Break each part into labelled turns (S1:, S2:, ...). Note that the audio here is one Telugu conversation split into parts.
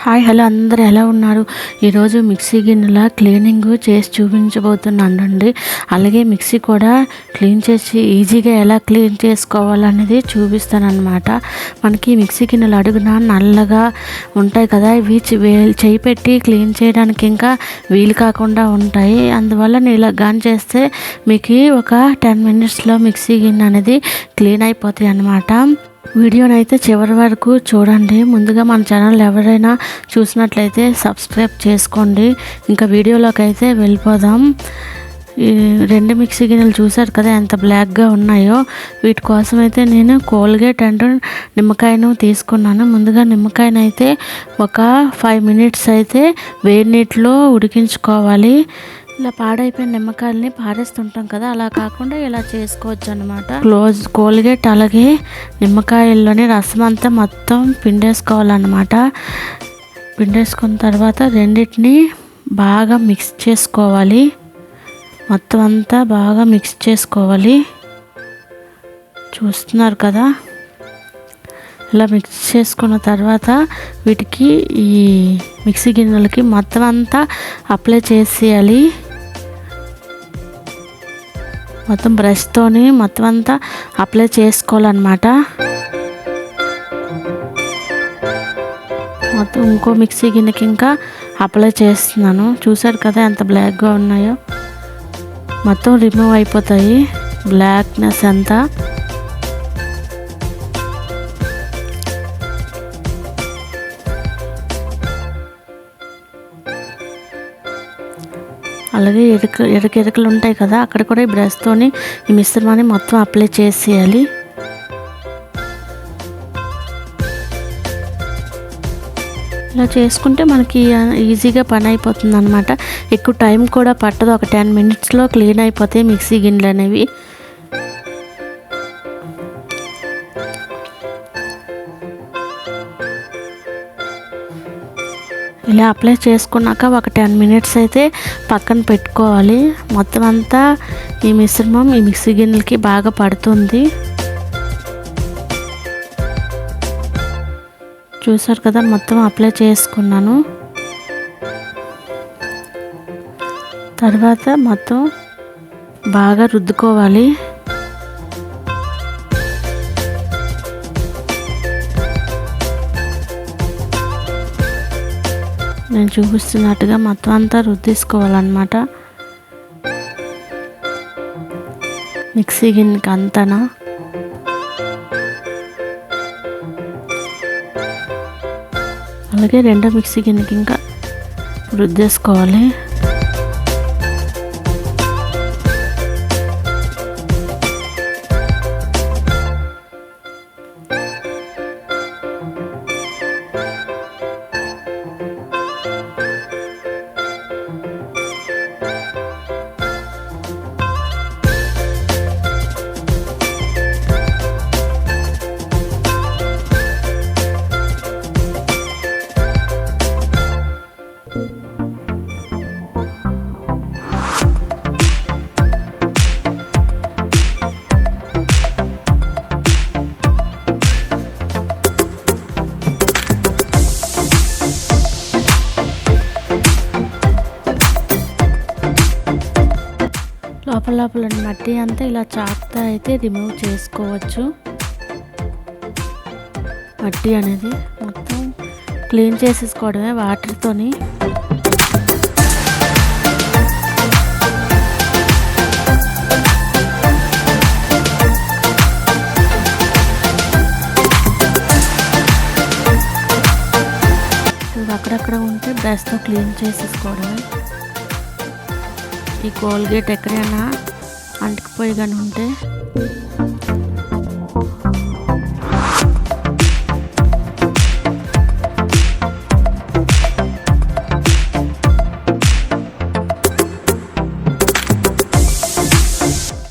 S1: హాయ్ హలో అందరూ ఎలా ఉన్నారు? ఈరోజు మిక్సీ గిన్నెల క్లీనింగ్ చేసి చూపించబోతున్నానండి. అలాగే మిక్సీ కూడా క్లీన్ చేసి ఈజీగా ఎలా క్లీన్ చేసుకోవాలనేది చూపిస్తానన్నమాట. మనకి మిక్సీ గిన్నెలు అడుగున నల్లగా ఉంటాయి కదా, ఇవి చేయి పెట్టి క్లీన్ చేయడానికి ఇంకా వీలు కాకుండా ఉంటాయి. అందువల్ల నేను ఇలా గాన్ చేస్తే మీకు ఒక 10 minutesలో మిక్సీ గిన్నె అనేది క్లీన్ అయిపోతాయి అన్నమాట. వీడియోని అయితే చివరి వరకు చూడండి. ముందుగా మన ఛానల్ ఎవరైనా చూసినట్లయితే సబ్స్క్రైబ్ చేసుకోండి. ఇంకా వీడియోలోకి అయితే వెళ్ళిపోదాం. ఈ 2 మిక్సీ గిన్నెలు చూసారు కదా ఎంత బ్లాక్గా ఉన్నాయో. వీటి కోసం అయితే నేను కోల్గేట్ అండ్ నిమ్మకాయను తీసుకున్నాను. ముందుగా నిమ్మకాయను అయితే ఒక 5 minutes అయితే వేడి నీటిలో ఉడికించుకోవాలి. ఇలా పాడైపోయిన నిమ్మకాయలని పారేస్తుంటాం కదా, అలా కాకుండా ఇలా చేసుకోవచ్చు అనమాట. కోల్గేట్ అలాగే నిమ్మకాయల్లోని రసం అంతా మొత్తం పిండేసుకోవాలన్నమాట. పిండేసుకున్న తర్వాత రెండింటిని బాగా మిక్స్ చేసుకోవాలి. మొత్తం అంతా బాగా మిక్స్ చేసుకోవాలి. చూస్తున్నారు కదా, ఇలా మిక్స్ చేసుకున్న తర్వాత వీటికి ఈ మిక్సీ గిన్నెలకి మొత్తం అంతా అప్లై చేసేయాలి. మొత్తం బ్రష్తోని మొత్తం అంతా అప్లై చేసుకోవాలన్నమాట. మొత్తం ఇంకో మిక్సీ గిన్నెకి ఇంకా అప్లై చేస్తున్నాను. చూసారు కదా ఎంత బ్లాక్గా ఉన్నాయో. మొత్తం రిమూవ్ అయిపోతాయి బ్లాక్నెస్ అంతా. అలాగే ఎరుకెరుకలు ఉంటాయి కదా, అక్కడ కూడా ఈ బ్రష్తోని ఈ మిశ్రమాన్ని మొత్తం అప్లై చేసేయాలి. ఇలా చేసుకుంటే మనకి ఈజీగా పని అయిపోతుంది అనమాట. ఎక్కువ టైం కూడా పట్టదు. ఒక 10 minutesలో క్లీన్ అయిపోతాయి మిక్సీ గిన్నెలు అనేవి. ఇలా అప్లై చేసుకున్నాక ఒక 10 minutes అయితే పక్కన పెట్టుకోవాలి. మొత్తం అంతా ఈ మిశ్రమం ఈ మిక్సీ గిన్నెలకి బాగా పడుతుంది. చూసారు కదా, మొత్తం అప్లై చేసుకున్నాను. తర్వాత మొత్తం బాగా రుద్దుకోవాలి. నేను చూపిస్తున్నట్టుగా మొత్తం అంతా రుద్దేసుకోవాలన్నమాట మిక్సీ గిన్నెకి అంతనా. అలాగే రెండో మిక్సీ గిన్నెకి ఇంకా రుద్దేసుకోవాలి. లోపల మట్టి అంతా ఇలా చాక్తో అయితే రిమూవ్ చేసుకోవచ్చు. మట్టి అనేది మొత్తం క్లీన్ చేసేసుకోవడమే వాటర్తోని. అక్కడక్కడ ఉంటే బ్రష్తో క్లీన్ చేసేసుకోవడమే. ఈ కోల్గేట్ ఎక్కడైనా అంటుకుపోయి కానీ ఉంటే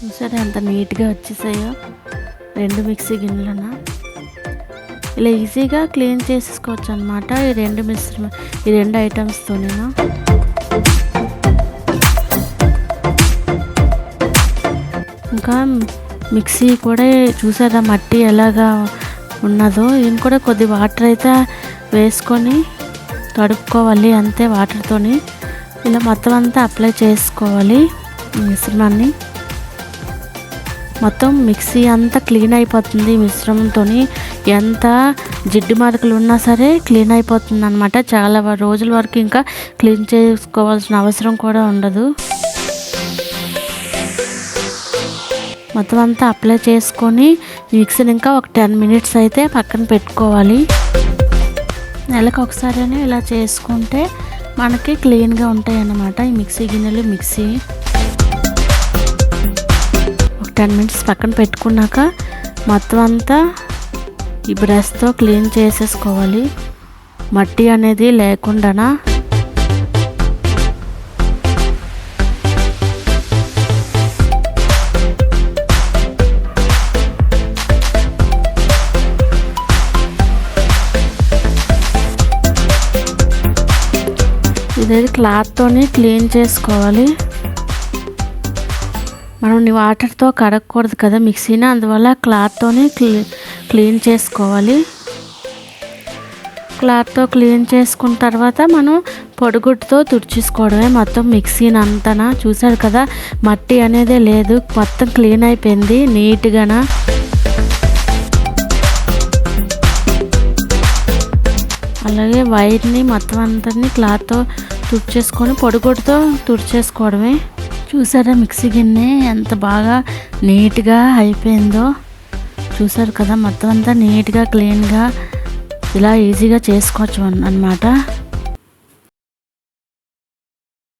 S1: చూసారా ఎంత నీట్గా వచ్చేసాయో 2 మిక్సీ గిన్నెలన. ఇలా ఈజీగా క్లీన్ చేసేసుకోవచ్చు అనమాట ఈ 2 ఐటమ్స్తోనేనా. ఇంకా మిక్సీ కూడా చూసారా మట్టి ఎలాగా ఉన్నదో. ఇది కూడా కొద్ది వాటర్ అయితే వేసుకొని కడుక్కోవాలి అంతే వాటర్తోని. ఇలా మొత్తం అంతా అప్లై చేసుకోవాలి ఈ మిశ్రమాన్ని. మొత్తం మిక్సీ అంతా క్లీన్ అయిపోతుంది ఈ మిశ్రమంతో. ఎంత జిడ్డు మరకలు ఉన్నా సరే క్లీన్ అయిపోతుంది అనమాట. చాలా రోజుల వరకు ఇంకా క్లీన్ చేసుకోవాల్సిన అవసరం కూడా ఉండదు. మొత్తం అంతా అప్లై చేసుకొని మిక్సీని ఇంకా ఒక 10 మినిట్స్ అయితే పక్కన పెట్టుకోవాలి. నెలకు ఒకసారైనా ఇలా చేసుకుంటే మనకి క్లీన్గా ఉంటాయి అన్నమాట ఈ మిక్సీ గిన్నెలు. మిక్సీ ఒక 10 మినిట్స్ పక్కన పెట్టుకున్నాక మొత్తం అంతా ఈ బ్రష్తో క్లీన్ చేసేసుకోవాలి, మట్టి అనేది లేకుండా. ఇదేది క్లాత్తోని క్లీన్ చేసుకోవాలి. మనం వాటర్తో కడగకూడదు కదా మిక్సీని, అందువల్ల క్లాత్తోని క్లీన్ చేసుకోవాలి. క్లాత్తో క్లీన్ చేసుకున్న తర్వాత మనం పొడిగుడ్డుతో తుడిచేసుకోవడమే మొత్తం మిక్సీని అంతా. చూసారు కదా, మట్టి అనేదే లేదు, మొత్తం క్లీన్ అయిపోయింది నీట్గా. అలాగే వైర్ని మొత్తం అంతని క్లాత్తో తుడిచేసుకొని పొడిగుడ్డుతో తుడిచేసుకోవడమే. చూసారా మిక్సీ గిన్నె ఎంత బాగా నీట్గా అయిపోయిందో. చూసారు కదా, మొత్తం అంతా నీట్గా క్లీన్గా ఇలా ఈజీగా చేసుకోవచ్చు అన్నమాట.